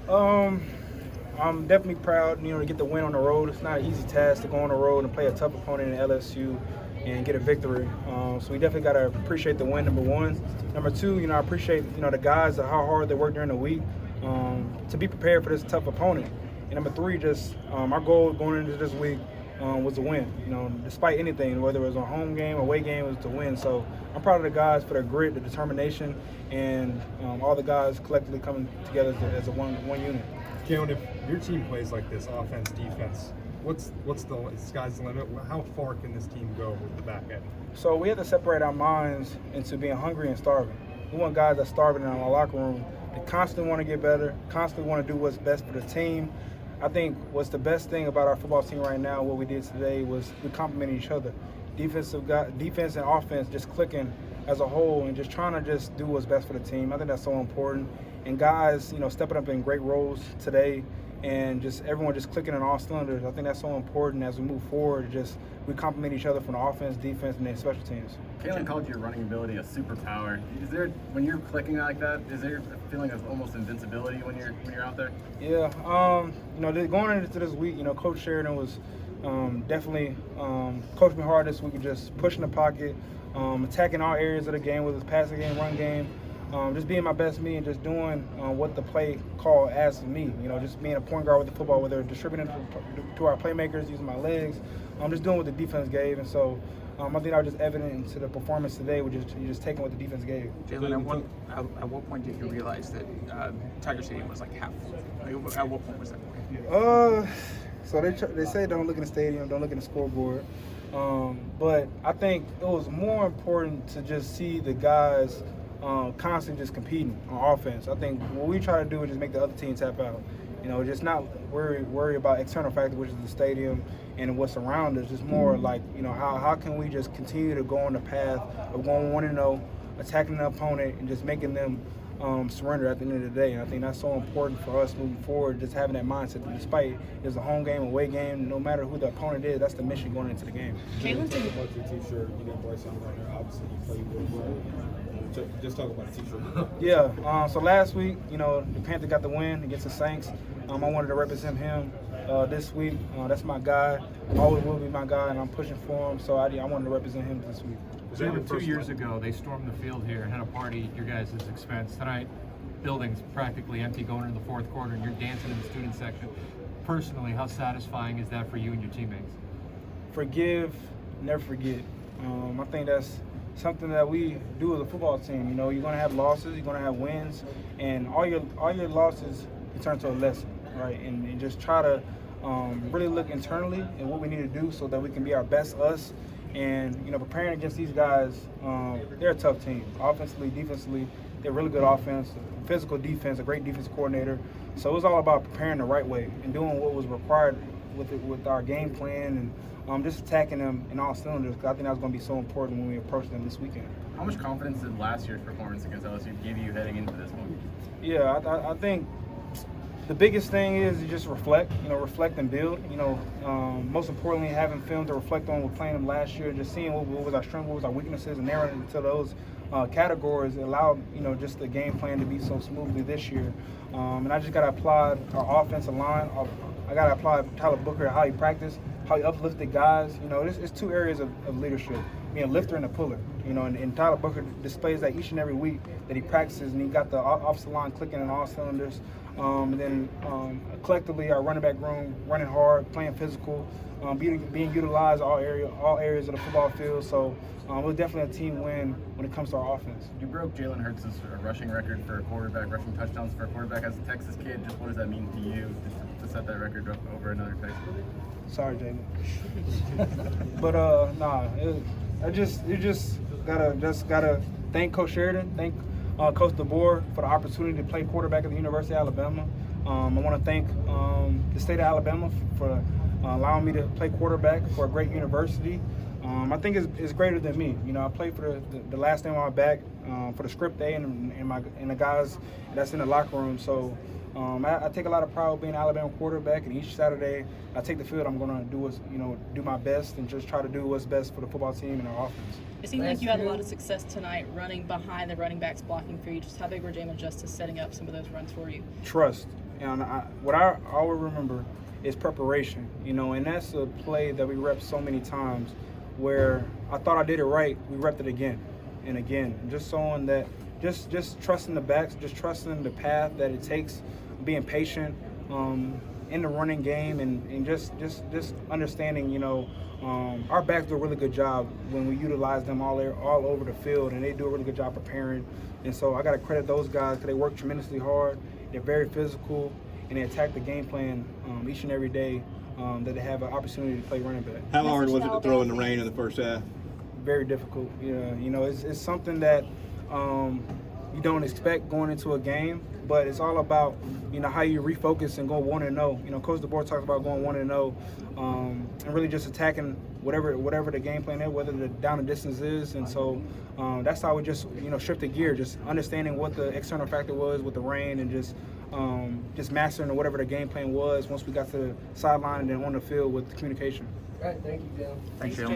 I'm definitely proud, to get the win on the road. It's not an easy task to go on the road and play a tough opponent in LSU and get a victory. So we definitely got to appreciate the win, number one. Number two, I appreciate, the guys, how hard they work during the week to be prepared for this tough opponent. And number three, just our goal going into this week was to win. Despite anything, whether it was a home game, away game, was to win. So I'm proud of the guys for their grit, the determination, and all the guys collectively coming together as a one unit. Jalen, if your team plays like this, offense, defense, what's the sky's the limit? How far can this team go with the back end? So we have to separate our minds into being hungry and starving. We want guys that are starving in our locker room. They constantly want to get better, constantly want to do what's best for the team. I think what's the best thing about our football team right now, what we did today, was we complemented each other. Defense and offense just clicking as a whole and just trying to just do what's best for the team. I think that's so important. And guys, stepping up in great roles today and just everyone just clicking on all cylinders. I think that's so important as we move forward. Just we complement each other from the offense, defense, and then special teams. Jalen called your running ability a superpower. Is there, when you're clicking like that, is there a feeling of almost invincibility when you're out there? Yeah, going into this week, Coach Sheridan was definitely coached me hard this week, just pushing the pocket, attacking all areas of the game, whether it's passing game, run game. Just being my best me and just doing what the play call asks of me. Just being a point guard with the football, whether distributing to our playmakers, using my legs, just doing what the defense gave. And so I think that was just evident to the performance today, which is just taking what the defense gave. Jalen, at what point did you realize that Tiger Stadium was like half full? At what point was that point? So they say don't look in the stadium, don't look in the scoreboard. But I think it was more important to just see the guys constantly just competing on offense. I think what we try to do is just make the other team tap out. Just not worry about external factors, which is the stadium and what's around us. Just more like, how can we just continue to go on the path of going 1-0, attacking the opponent, and just making them surrender at the end of the day. And I think that's so important for us moving forward, just having that mindset that despite it's a home game, away game, no matter who the opponent is, that's the mission going into the game. Jalen, talk about your t-shirt, Bryce on runner, obviously you played with well. Just talk about the t-shirt. Yeah, so last week, the Panthers got the win against the Saints. I wanted to represent him this week. That's my guy. Always will be my guy, and I'm pushing for him. So I wanted to represent him this week. Jalen, 2 years ago, they stormed the field here and had a party at your guys' expense. Tonight, building's practically empty going into the fourth quarter, and you're dancing in the student section. Personally, how satisfying is that for you and your teammates? Forgive, never forget. I think that's something that we do as a football team. You're going to have losses, you're going to have wins, and all your losses you turn to a lesson, right? And just try to really look internally at what we need to do so that we can be our best us. And preparing against these guys, they're a tough team. Offensively, defensively, they're really good offense, physical defense, a great defense coordinator. So it was all about preparing the right way and doing what was required with our game plan and just attacking them in all cylinders. Because I think that was going to be so important when we approach them this weekend. How much confidence did last year's performance against LSU give you heading into this one? Yeah, I think the biggest thing is you just reflect, reflect and build. Most importantly, having film to reflect on. We're playing them last year, just seeing what was our strengths, what was our weaknesses, and narrowing into those categories allowed, just the game plan to be so smoothly this year. And I just got to apply our offensive line. I got to apply Tyler Booker, how he practiced, how he uplifted guys. It's two areas of leadership, being a lifter and a puller. And Tyler Booker displays that each and every week that he practices, and he got the offensive line clicking in all cylinders. And then collectively, our running back room running hard, playing physical, being utilized all areas of the football field. So we're definitely a team win when it comes to our offense. You broke Jalen Hurts' rushing record for a quarterback, rushing touchdowns for a quarterback as a Texas kid. Just what does that mean to you to set that record up over another Texas? Sorry, Jalen. But you just gotta thank Coach Sheridan, thank Coach DeBoer for the opportunity to play quarterback at the University of Alabama. I want to thank the state of Alabama for allowing me to play quarterback for a great university. I think it's greater than me. I played for the last name on my back for the script A and the guys that's in the locker room. So I take a lot of pride with being an Alabama quarterback, and each Saturday I take the field. I'm going to do my best and just try to do what's best for the football team and our offense. It seemed like you had a lot of success tonight running behind the running backs blocking for you. Just how big were Jamin Justice setting up some of those runs for you? Trust. And what I always remember is preparation, you know, and that's a play that we rep so many times where I thought I did it right, we repped it again and again, just showing that just trusting the backs, just trusting the path that it takes, being patient in the running game, and just understanding, you know, our backs do a really good job when we utilize them all over the field, and they do a really good job preparing. And so I got to credit those guys because they work tremendously hard. They're very physical, and they attack the game plan each and every day that they have an opportunity to play running back. How hard was it to throw in the rain in the first half? Very difficult. Yeah, you know, it's something that you don't expect going into a game, but it's all about, you know, how you refocus and go 1-0. You know, Coach DeBoer talks about going 1-0 and really just attacking whatever the game plan is, whether the down and distance is. And so that's how we just, you know, shifted gear, just understanding what the external factor was with the rain, and just mastering whatever the game plan was once we got to the sideline and then on the field with the communication. All right, thank you, Jalen. Thanks, Jalen.